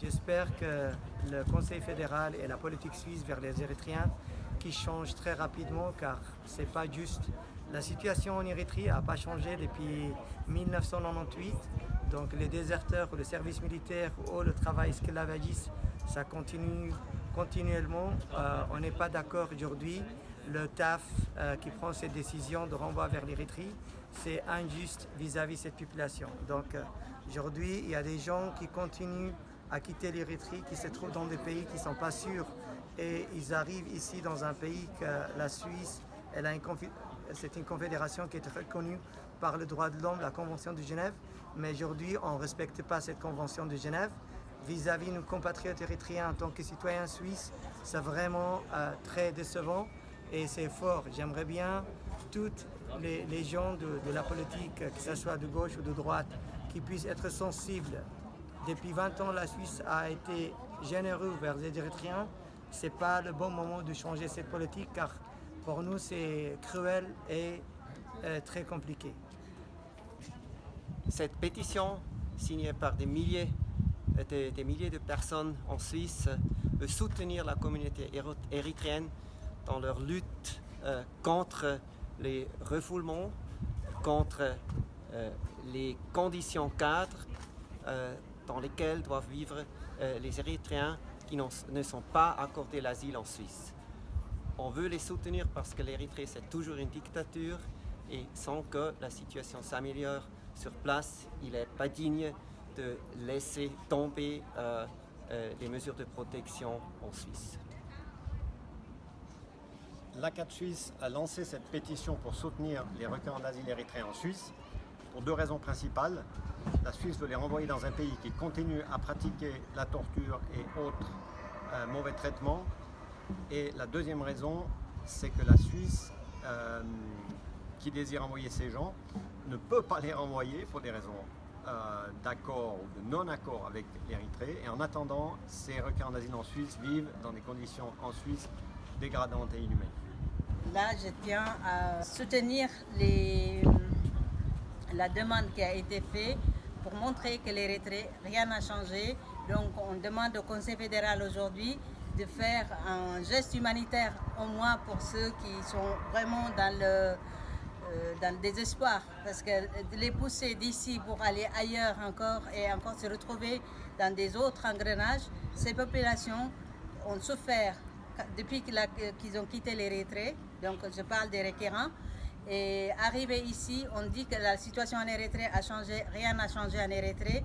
J'espère que le Conseil fédéral et la politique suisse vers les Érythréens qui changent très rapidement car c'est pas juste. La situation en Érythrée n'a pas changé depuis 1998. Donc les déserteurs ou le service militaire ou le travail esclavagiste, ça continue continuellement. On n'est pas d'accord aujourd'hui. Le TAF qui prend cette décision de renvoi vers l'Érythrée, c'est injuste vis-à-vis de cette population. Donc aujourd'hui, il y a des gens qui continuent à quitter l'Érythrée, qui se trouvent dans des pays qui ne sont pas sûrs et ils arrivent ici dans un pays que la Suisse, c'est une confédération qui est reconnue par le droit de l'homme, la Convention de Genève, mais aujourd'hui on ne respecte pas cette Convention de Genève. Vis-à-vis de nos compatriotes érythréens en tant que citoyens suisses, c'est vraiment très décevant et c'est fort. J'aimerais bien toutes les gens de la politique, que ce soit de gauche ou de droite, qui puissent être sensibles. Depuis 20 ans, la Suisse a été généreuse vers les Érythréens. Ce n'est pas le bon moment de changer cette politique car pour nous c'est cruel et très compliqué. Cette pétition, signée par des milliers de personnes en Suisse, veut soutenir la communauté érythréenne dans leur lutte contre les refoulements, contre les conditions cadres dans lesquelles doivent vivre les Érythréens qui ne sont pas accordés l'asile en Suisse. On veut les soutenir parce que l'Érythrée c'est toujours une dictature et sans que la situation s'améliore sur place, il n'est pas digne de laisser tomber les mesures de protection en Suisse. L'ACAT Suisse a lancé cette pétition pour soutenir les requérants d'asile érythréens en Suisse pour deux raisons principales. La Suisse veut les renvoyer dans un pays qui continue à pratiquer la torture et autres mauvais traitements. Et la deuxième raison, c'est que la Suisse, qui désire envoyer ces gens, ne peut pas les renvoyer pour des raisons d'accord ou de non-accord avec l'Érythrée. Et en attendant, ces requérants d'asile en Suisse vivent dans des conditions en Suisse dégradantes et inhumaines. Là, je tiens à soutenir la demande qui a été faite pour montrer que l'Érythrée, rien n'a changé. Donc on demande au Conseil fédéral aujourd'hui de faire un geste humanitaire au moins pour ceux qui sont vraiment dans le désespoir. Parce que de les pousser d'ici pour aller ailleurs encore et encore se retrouver dans des autres engrenages, ces populations ont souffert depuis qu'ils ont quitté l'Érythrée. Donc je parle des requérants. Et arrivé ici, on dit que la situation en Érythrée a changé, rien n'a changé en Érythrée.